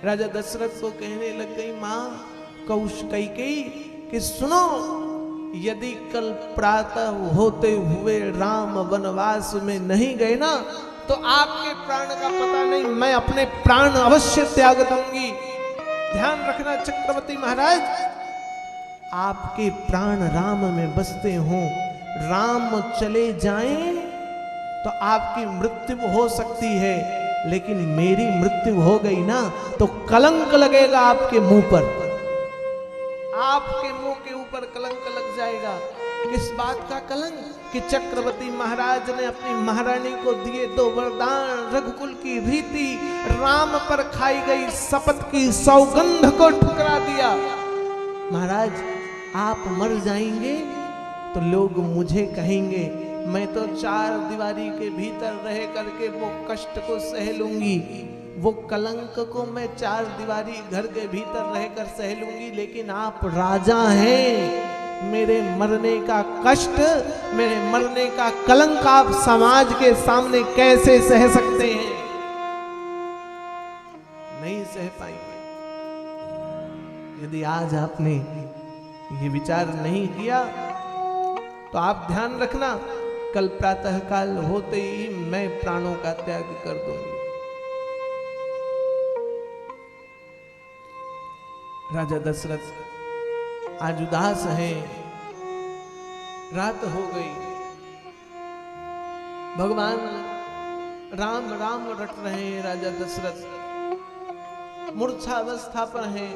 राजा दशरथ को कहने लग गई मां कौशिकी कि सुनो, यदि कल प्रातः होते हुए राम वनवास में नहीं गए ना तो आपके प्राण का पता नहीं, मैं अपने प्राण अवश्य त्याग दूंगी। ध्यान रखना चक्रवर्ती महाराज, आपके प्राण राम में बसते हों, राम चले जाएं तो आपकी मृत्यु हो सकती है, लेकिन मेरी मृत्यु हो गई ना तो कलंक लगेगा आपके मुंह पर, आपके मुंह के ऊपर कलंक लग जाएगा। किस बात का कलंक? कि चक्रवर्ती महाराज ने अपनी महारानी को दिए 2 वरदान, रघुकुल की रीति, राम पर खाई गई शपथ की सौगंध को ठुकरा दिया। महाराज आप मर जाएंगे तो लोग मुझे कहेंगे, मैं तो 4 दीवारी के भीतर रह करके वो कष्ट को सह लूंगी, वो कलंक को मैं 4 दीवारी घर के भीतर रहकर सह लूंगी, लेकिन आप राजा हैं, मेरे मरने का कष्ट, मेरे मरने का कलंक आप समाज के सामने कैसे सह सकते हैं? नहीं सह पाएंगे। यदि आज आपने ये विचार नहीं किया तो आप ध्यान रखना, कल प्रातः काल होते ही मैं प्राणों का त्याग कर दूंगी। राजा दशरथ आज उदास हैं, रात हो गई, भगवान राम राम रट रहे हैं। राजा दशरथ मूर्छावस्था पर हैं,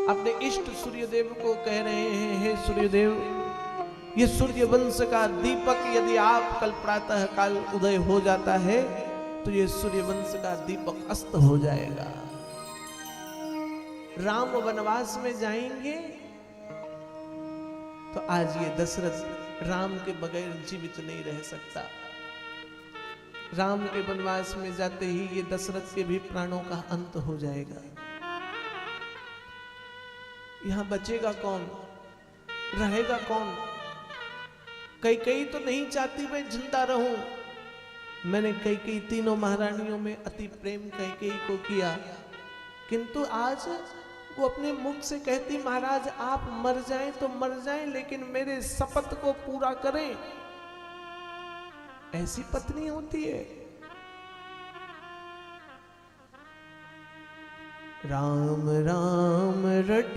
अपने इष्ट सूर्यदेव को कह रहे हैं, हे सूर्यदेव, ये सूर्य वंश का दीपक यदि आप कल प्रातः काल उदय हो जाता है तो ये सूर्य वंश का दीपक अस्त हो जाएगा। राम वनवास में जाएंगे तो आज ये दशरथ राम के बगैर जीवित नहीं रह सकता। राम के वनवास में जाते ही ये दशरथ के भी प्राणों का अंत हो जाएगा। यहां बचेगा कौन, रहेगा कौन? कैकेयी तो नहीं चाहती मैं जिंदा रहूं। मैंने कैकेयी तीनों महारानियों में अति प्रेम कैकेयी को किया, किंतु आज वो अपने मुख से कहती महाराज आप मर जाएं तो मर जाएं, लेकिन मेरे शपथ को पूरा करें। ऐसी पत्नी होती है। राम राम रट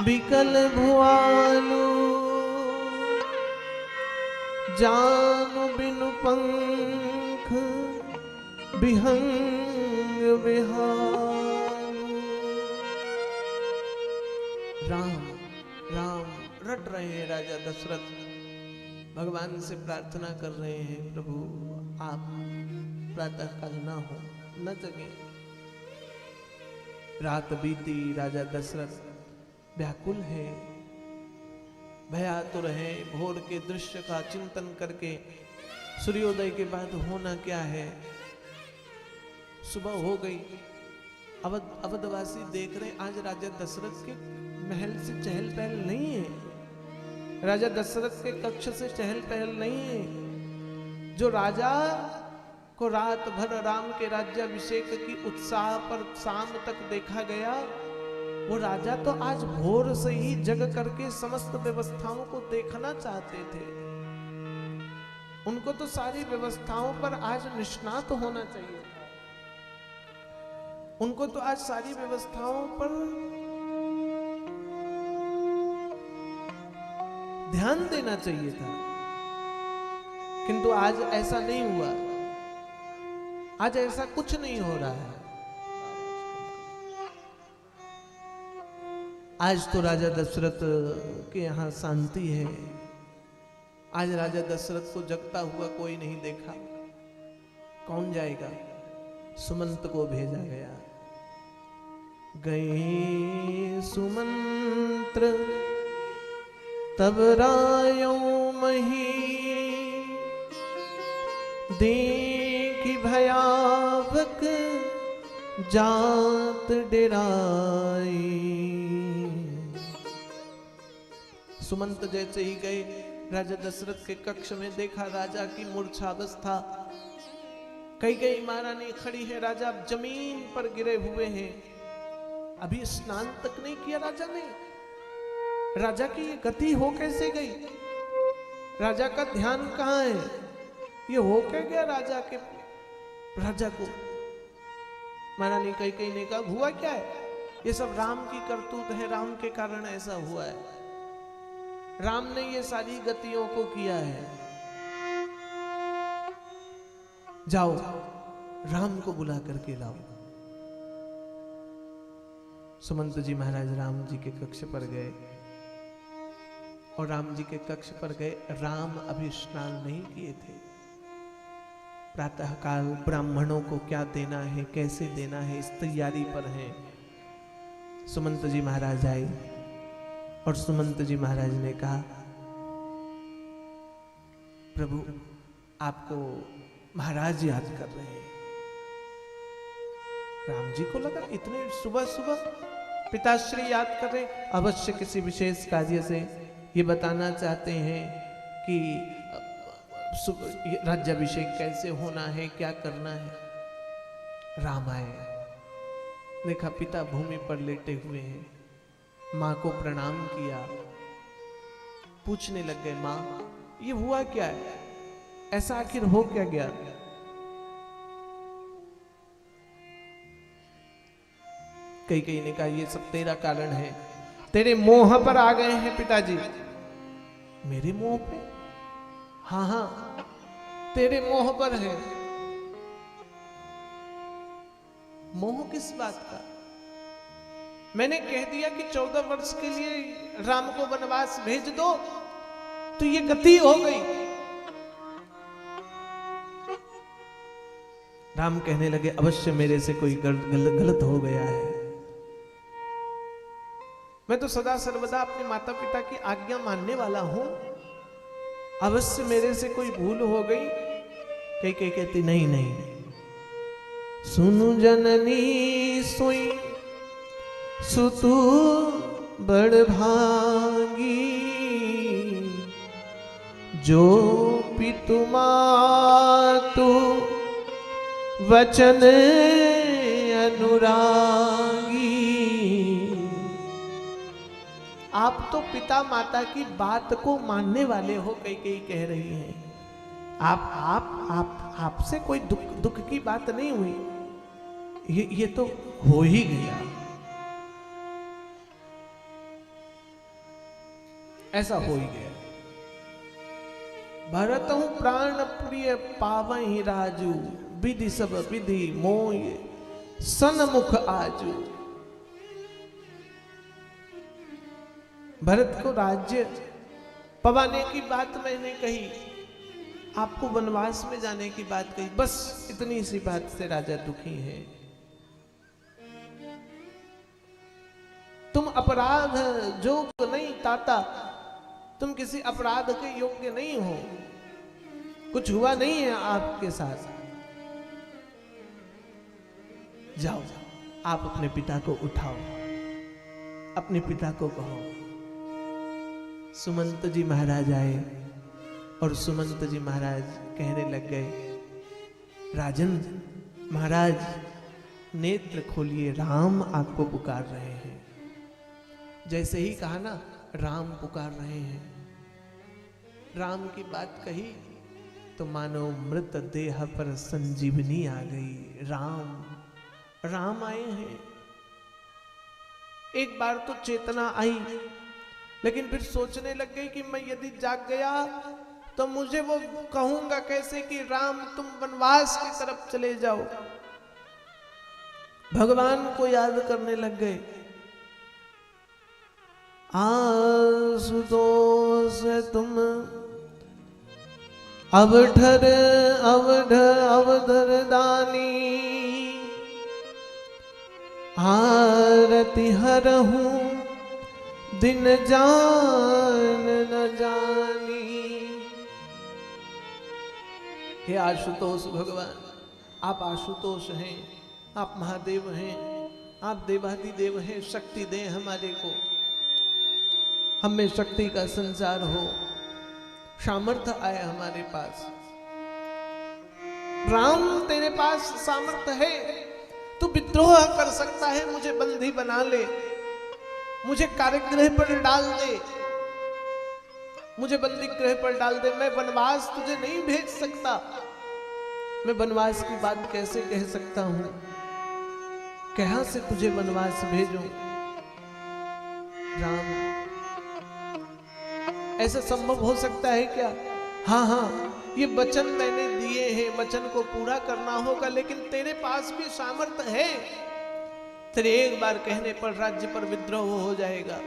बिकल भुआलू, जानु बिनु पंख बिहंग बिहार। राम राम रट रहे हैं राजा दशरथ, भगवान से प्रार्थना कर रहे हैं, प्रभु आप प्रातः काल ना हो, न जगे। रात बीती, राजा दशरथ व्याकुल है, भयातुर है, भोर के दृश्य का चिंतन करके सूर्योदय के बाद होना क्या है। सुबह हो गई, अवधवासी देख रहे आज राजा दशरथ के महल से चहल पहल नहीं है, राजा दशरथ के कक्ष से चहल पहल नहीं है। जो राजा को रात भर राम के राज्याभिषेक की उत्साह पर शाम तक देखा गया, वो राजा तो आज भोर से ही जग करके समस्त व्यवस्थाओं को देखना चाहते थे। उनको तो सारी व्यवस्थाओं पर आज निष्णात होना चाहिए था, उनको तो आज सारी व्यवस्थाओं पर ध्यान देना चाहिए था, किंतु आज ऐसा नहीं हुआ। आज ऐसा कुछ नहीं हो रहा है। आज तो राजा दशरथ के यहां शांति है। आज राजा दशरथ को जगता हुआ कोई नहीं देखा। कौन जाएगा? सुमंत को भेजा गया। गए सुमंत्र तब रायों मही, देखी भयावक जात डेराई। सुमंत जैसे ही गए, राजा दशरथ के कक्ष में देखा राजा की मूर्छावस्था, कई महारानी खड़ी है, राजा जमीन पर गिरे हुए हैं, अभी स्नान तक नहीं किया राजा ने। राजा की ये गति हो कैसे गई? राजा का ध्यान कहां है? ये हो क्या गया राजा को? महारानी कई ने कहा हुआ क्या है? ये सब राम की करतूत है, राम के कारण ऐसा हुआ है, राम ने ये सारी गतियों को किया है। जाओ राम को बुला करके लाओ। सुमंत जी महाराज राम जी के कक्ष पर गए और राम जी के कक्ष पर गए। राम अभी स्नान नहीं किए थे। प्रातःकाल ब्राह्मणों को क्या देना है, कैसे देना है, इस तैयारी पर हैं। सुमंत जी महाराज आए और सुमंत जी महाराज ने कहा, प्रभु आपको महाराज याद कर रहे हैं। राम जी को लगा इतने सुबह सुबह पिताश्री याद कर रहे, अवश्य किसी विशेष कार्य से ये बताना चाहते हैं कि राज्याभिषेक कैसे होना है, क्या करना है। राम आए, देखा पिता भूमि पर लेटे हुए हैं, मां को प्रणाम किया, पूछने लग गए, मां ये हुआ क्या है, ऐसा आखिर हो क्या गया? कई ने कहा ये सब तेरा कारण है, तेरे मोह पर आ गए हैं पिताजी। मेरे मोह पे? हाँ तेरे मोह पर है। मोह किस बात का? मैंने कह दिया कि 14 वर्ष के लिए राम को वनवास भेज दो, तो ये गति हो गई। राम कहने लगे, अवश्य मेरे से कोई गलत हो गया है। मैं तो सदा सर्वदा अपने माता पिता की आज्ञा मानने वाला हूं, अवश्य मेरे से कोई भूल हो गई। कई कहती नहीं, सुनु जननी सोई सुतु बड़ भागी, जो पितु मातु वचन अनुरागी। आप तो पिता माता की बात को मानने वाले हो, कई कह रही हैं। आपसे कोई दुख की बात नहीं हुई, ये तो हो ही गया, ऐसा हो ही गया। भरत हूं प्राण प्रिय पावहि राजू, विधि सब विधि मोय सन्मुख आजू। भरत को राज्य पवाने की बात मैंने कही, आपको वनवास में जाने की बात कही, बस इतनी सी बात से राजा दुखी है। तुम अपराध जोग नहीं ताता, तुम किसी अपराध के योग्य नहीं हो, कुछ हुआ नहीं है आपके साथ। जाओ आप अपने पिता को उठाओ, अपने पिता को कहो। सुमंत जी महाराज आए और सुमंत जी महाराज कहने लग गए, राजन महाराज नेत्र खोलिए, राम आपको पुकार रहे हैं। जैसे ही कहा ना राम पुकार रहे हैं, राम की बात कही तो मानो मृत देह पर संजीवनी आ गई। राम आए हैं। एक बार तो चेतना आई, लेकिन फिर सोचने लग गई कि मैं यदि जाग गया तो मुझे वो कहूंगा कैसे कि राम तुम वनवास की तरफ चले जाओ। भगवान को याद करने लग गए। आशुतोष तुम अवधर दानी, आरती हरहूं दिन जान न जानी। हे आशुतोष भगवान, आप आशुतोष हैं, आप महादेव हैं, आप देवाधिदेव हैं, शक्ति दें हमारे को, हमें शक्ति का संचार हो, सामर्थ्य आए हमारे पास। राम तेरे पास सामर्थ्य है, तू विद्रोह कर सकता है, मुझे बंदी बना ले, मुझे कारागृह पर डाल दे, मुझे बंदी गृह पर डाल दे, मैं वनवास तुझे नहीं भेज सकता। मैं वनवास की बात कैसे कह सकता हूं, कहां से तुझे वनवास भेजूं? राम, ऐसा संभव हो सकता है क्या? हाँ, ये वचन मैंने दिए हैं, वचन को पूरा करना होगा, लेकिन तेरे पास भी सामर्थ्य है। तेरे एक बार कहने पर राज्य पर विद्रोह हो जाएगा,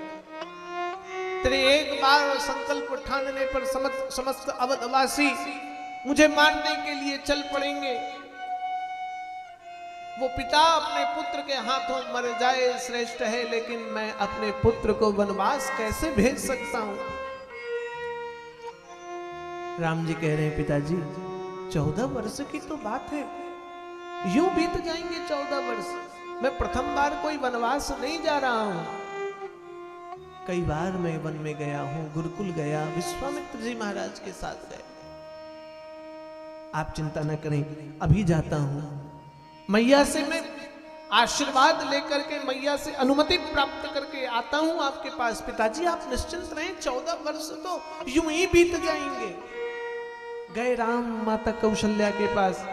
तेरे एक बार संकल्प ठानने पर समस्त अवधवासी मुझे मारने के लिए चल पड़ेंगे। वो पिता अपने पुत्र के हाथों मर जाए श्रेष्ठ है, लेकिन मैं अपने पुत्र को वनवास कैसे भेज सकता हूं? राम जी कह रहे हैं, पिताजी 14 वर्ष की तो बात है, यूं बीत जाएंगे 14 वर्ष। मैं प्रथम बार कोई वनवास नहीं जा रहा हूं, कई बार मैं वन में गया हूं, गुरुकुल गया, विश्वामित्र जी महाराज के साथ गए। आप चिंता न करें, अभी जाता हूं, मैया से मैं आशीर्वाद लेकर के, मैया से अनुमति प्राप्त करके आता हूं आपके पास। पिताजी आप निश्चिंत रहें, 14 वर्ष तो यूं ही बीत जाएंगे। गए राम माता कौशल्या के पास।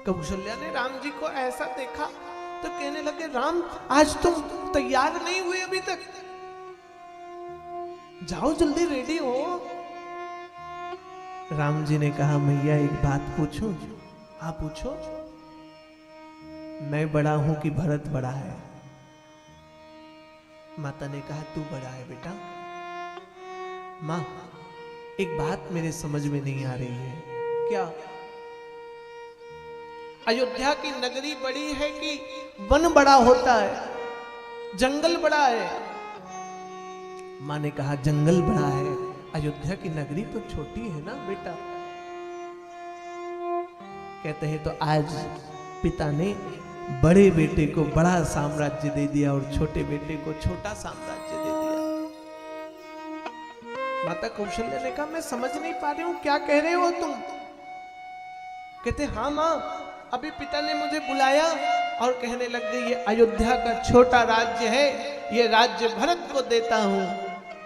कौशल्या ने राम जी को ऐसा देखा तो कहने लगे, राम आज तुम तैयार नहीं हुए अभी तक, जाओ जल्दी रेडी हो। राम जी ने कहा, मैया एक बात पूछूं? हाँ पूछो। मैं बड़ा हूं कि भरत बड़ा है? माता ने कहा, तू बड़ा है बेटा। मां, एक बात मेरे समझ में नहीं आ रही है। क्या? अयोध्या की नगरी बड़ी है कि वन बड़ा होता है, जंगल बड़ा है? मां ने कहा, जंगल बड़ा है, अयोध्या की नगरी तो छोटी है ना बेटा। कहते हैं तो आज पिता ने बड़े बेटे को बड़ा साम्राज्य दे दिया और छोटे बेटे को छोटा साम्राज्य दे दिया। माता कौशल्या ने कहा, मैं समझ नहीं पा रही हूं, क्या कह रहे हो तुम? कहते, हाँ मां, अभी पिता ने मुझे बुलाया और कहने लग गई, ये अयोध्या का छोटा राज्य है, ये राज्य भरत को देता हूं।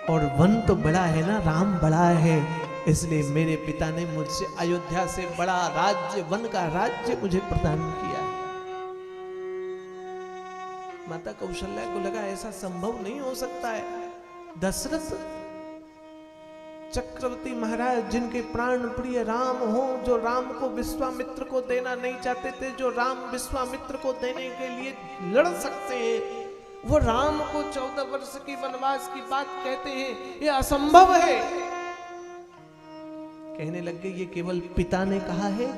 और वन तो बड़ा है ना, राम बड़ा है, इसलिए मेरे पिता ने मुझसे अयोध्या से बड़ा राज्य, वन का राज्य मुझे प्रदान किया। माता कौशल्या को लगा ऐसा संभव नहीं हो सकता है। दशरथ चक्रवर्ती महाराज, जिनके प्राण प्रिय राम हो, जो राम को विश्वामित्र को देना नहीं चाहते थे, जो राम विश्वामित्र को देने के लिए लड़ सकते हैं, वो राम को 14 वर्ष की वनवास की बात कहते हैं, ये असंभव है। कहने लग गए, ये केवल पिता ने कहा है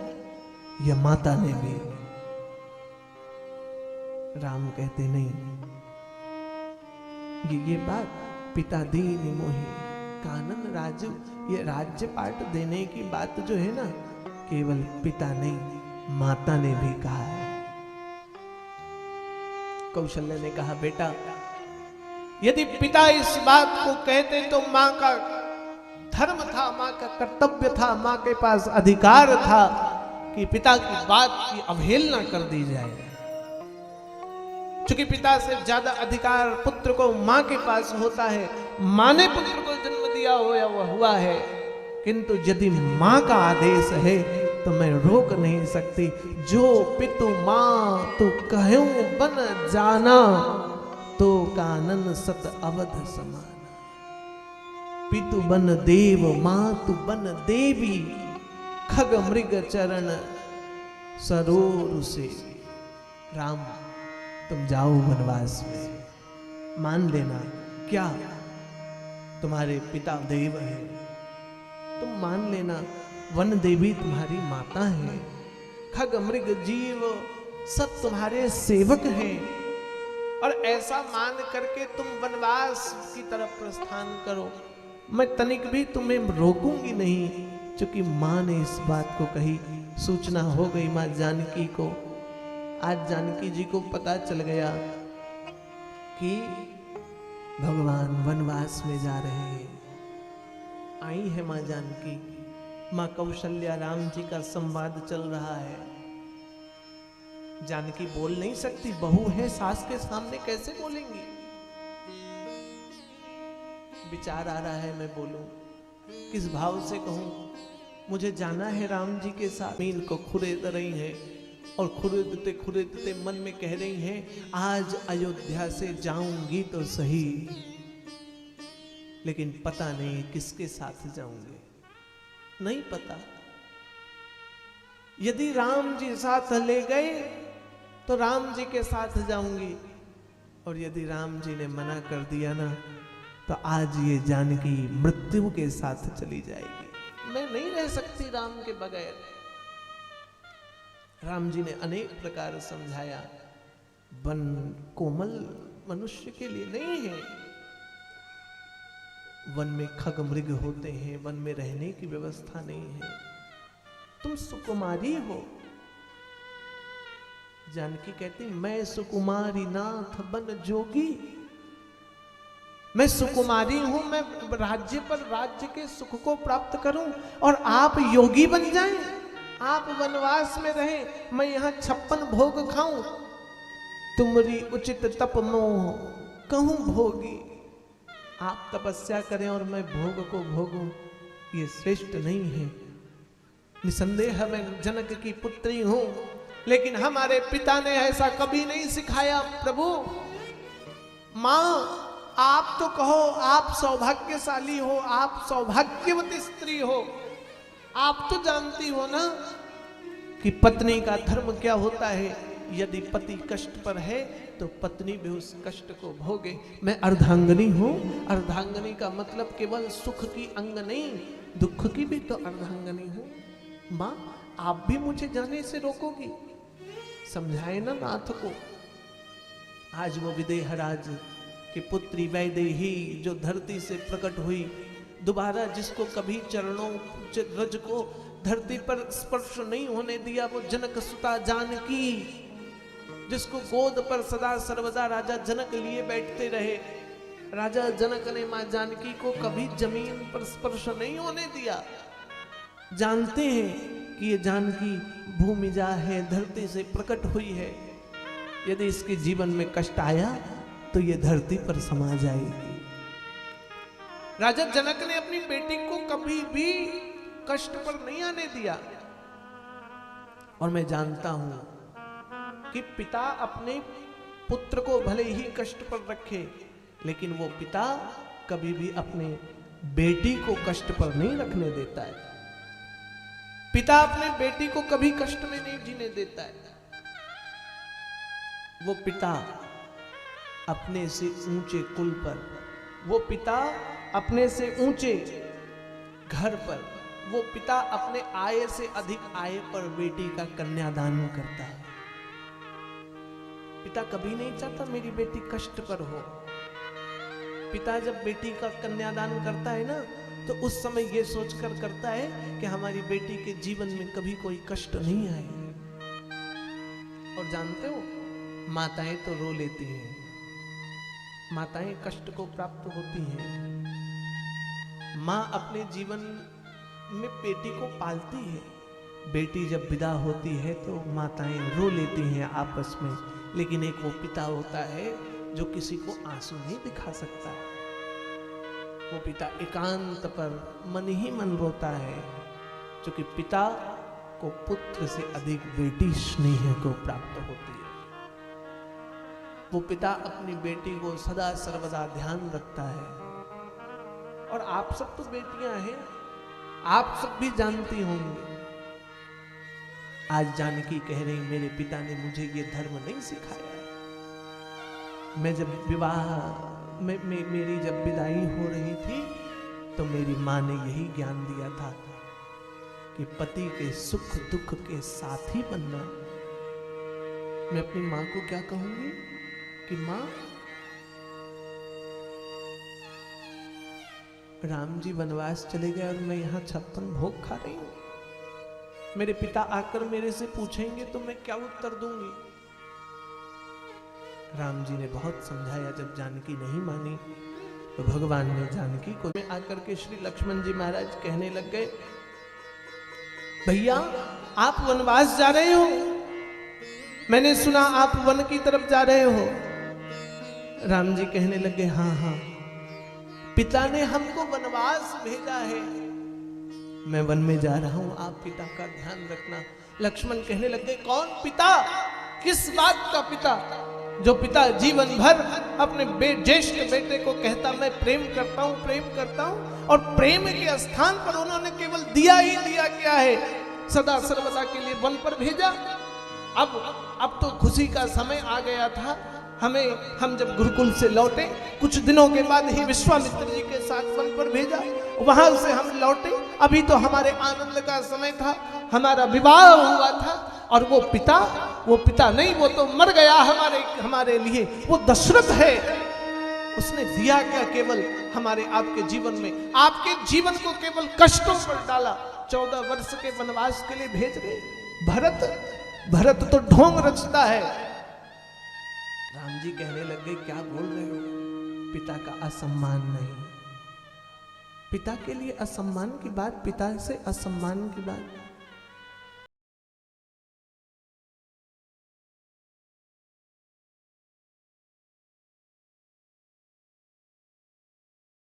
या माता ने भी? राम कहते, नहीं, ये बात पिता दीन मोहि कानन राजू, ये राज्य पाठ देने की बात जो है ना, केवल पिता नहीं माता ने भी कहा है। कौशल्या ने कहा, बेटा यदि पिता इस बात को कहते तो मां का धर्म था, मां का कर्तव्य था, मां के पास अधिकार था कि पिता की बात की अवहेलना कर दी जाए। क्योंकि पिता से ज्यादा अधिकार पुत्र को मां के पास होता है, मां ने पुत्र को जन्म दिया हो या वह हुआ है, किंतु यदि मां का आदेश है तो मैं रोक नहीं सकती। जो पितु मां तू कहूं बन जाना, तो कानन सत अवध समान। पितु बन देव, मां तू बन देवी, खग मृग चरण सरोर से। राम तुम जाओ वनवास में, मान लेना, क्या तुम्हारे पिता देव है, तुम मान लेना, वन देवी तुम्हारी माता है, खग मृग जीव सब तुम्हारे सेवक हैं, और ऐसा मान करके तुम वनवास की तरफ प्रस्थान करो। मैं तनिक भी तुम्हें रोकूंगी नहीं, क्योंकि मां ने इस बात को कही। सूचना हो गई मां जानकी को। आज जानकी जी को पता चल गया कि भगवान वनवास में जा रहे हैं। आई है मां जानकी, मां कौशल्या राम जी का संवाद चल रहा है। जानकी बोल नहीं सकती, बहू है, सास के सामने कैसे बोलेंगी। विचार आ रहा है मैं बोलूं, किस भाव से कहूं। मुझे जाना है राम जी के साथ। मीन को खुरेद रही है और खुरेदते खुरेदते मन में कह रही हैं, आज अयोध्या से जाऊंगी तो सही, लेकिन पता नहीं किसके साथ जाऊंगी, नहीं पता। यदि राम जी साथ ले गए तो राम जी के साथ जाऊंगी, और यदि राम जी ने मना कर दिया ना, तो आज ये जानकी मृत्यु के साथ चली जाएगी। मैं नहीं रह सकती राम के बगैर। राम जी ने अनेक प्रकार समझाया, वन कोमल मनुष्य के लिए नहीं है। वन में खग मृग होते हैं, वन में रहने की व्यवस्था नहीं है। तुम सुकुमारी हो। जानकी कहती, मैं सुकुमारी नाथ बन जोगी। मैं सुकुमारी हूं, मैं राज्य पर राज्य के सुख को प्राप्त करूं, और आप योगी बन जाएं, आप वनवास में रहें, मैं यहां 56 भोग खाऊं। तुमरी उचित तप मोह कहूं भोगी। आप तपस्या करें और मैं भोग को भोगूं, ये श्रेष्ठ नहीं है। निसंदेह मैं जनक की पुत्री हूं, लेकिन हमारे पिता ने ऐसा कभी नहीं सिखाया। प्रभु, मां आप तो कहो, आप सौभाग्यशाली हो, आप सौभाग्यवती स्त्री हो। आप तो जानती हो ना कि पत्नी का धर्म क्या होता है। यदि पति कष्ट पर है तो पत्नी भी उस कष्ट को भोगे। मैं अर्धांगिनी हूं। अर्धांगिनी का मतलब केवल सुख की अंग नहीं, दुख की भी तो अर्धांगिनी हूं। मां, आप भी मुझे जाने से रोकोगी? समझाए ना नाथ को। आज वो विदेहराज की पुत्री वैदेही जो धरती से प्रकट हुई, दोबारा जिसको कभी चरणों रज को धरती पर स्पर्श नहीं होने दिया, वो जनक सुता जानकी, जिसको गोद पर सदा सर्वदा राजा जनक लिए बैठते रहे। राजा जनक ने मां जानकी को कभी जमीन पर स्पर्श नहीं होने दिया। जानते हैं कि ये जानकी भूमिजा है, धरती से प्रकट हुई है। यदि इसके जीवन में कष्ट आया तो ये धरती पर समा जाएगी। राजा जनक ने अपनी बेटी को कभी भी कष्ट पर नहीं आने दिया। और मैं जानता हूं कि पिता अपने पुत्र को भले ही कष्ट पर रखे, लेकिन वो पिता कभी भी अपने बेटी को कष्ट पर नहीं रखने देता है। पिता अपने बेटी को कभी कष्ट में नहीं जीने देता है। वो पिता अपने से ऊंचे कुल पर, वो पिता अपने से ऊंचे घर पर, वो पिता अपने आय से अधिक आय पर बेटी का कन्यादान करता है। पिता कभी नहीं चाहता मेरी बेटी कष्ट पर हो। पिता जब बेटी का कन्यादान करता है ना, तो उस समय ये सोचकर करता है कि हमारी बेटी के जीवन में कभी कोई कष्ट नहीं आए। और जानते हो, माताएं तो रो लेती हैं, माताएं कष्ट को प्राप्त होती हैं। मां अपने जीवन में बेटी को पालती है। बेटी जब विदा होती है तो माताएं रो लेती हैं आपस में, लेकिन एक वो पिता होता है जो किसी को आंसू नहीं दिखा सकता। वो पिता एकांत पर मन ही मन रोता है, क्योंकि पिता को पुत्र से अधिक बेटी स्नेह को प्राप्त होती है। वो पिता अपनी बेटी को सदा सर्वदा ध्यान रखता है। और आप सब तो बेटियां हैं, आप सब भी जानती होंगी। आज जानकी कह रही, मेरे पिता ने मुझे ये धर्म नहीं सिखाया। मैं जब विवाह में मेरी जब विदाई हो रही थी, तो मेरी माँ ने यही ज्ञान दिया था कि पति के सुख दुख के साथी बनना। मैं अपनी माँ को क्या कहूंगी कि माँ, राम जी वनवास चले गए और मैं यहाँ 56 भोग खा रही हूं। मेरे पिता आकर मेरे से पूछेंगे तो मैं क्या उत्तर दूंगी? राम जी ने बहुत समझाया। जब जानकी नहीं मानी तो भगवान ने जानकी को आकर के श्री लक्ष्मण जी महाराज कहने लग गए भैया आप वनवास जा रहे हो, मैंने सुना आप वन की तरफ जा रहे हो। राम जी कहने लगे हाँ हाँ, पिता ने हमको वनवास भेजा है, मैं वन में जा रहा हूं, आप पिता का ध्यान रखना। लक्ष्मण कहने लगे कौन पिता, किस बात का पिता? जो पिता जीवन भर अपने ज्येष्ठ बेटे को कहता मैं प्रेम करता हूं, प्रेम करता हूं, और प्रेम के स्थान पर उन्होंने केवल दिया ही दिया क्या है, सदा सर्वदा के लिए वन पर भेजा। अब तो खुशी का समय आ गया था, हम जब गुरुकुल से लौटे कुछ दिनों के बाद ही विश्वामित्र जी के साथ वन पर भेजा, वहां से हम लौटे, अभी तो हमारे आनंद का समय था, हमारा विवाह हुआ था, और वो पिता नहीं, वो तो मर गया हमारे लिए, वो दशरथ है। उसने दिया क्या केवल हमारे आपके जीवन में, आपके जीवन को केवल कष्टों पर डाला। 14 वर्ष के वनवास के लिए भेज गए। भरत तो ढोंग रचता है। राम जी कहने लगे क्या बोल रहे हो, पिता का असम्मान नहीं, पिता के लिए असम्मान की बात, पिता से असम्मान की बात।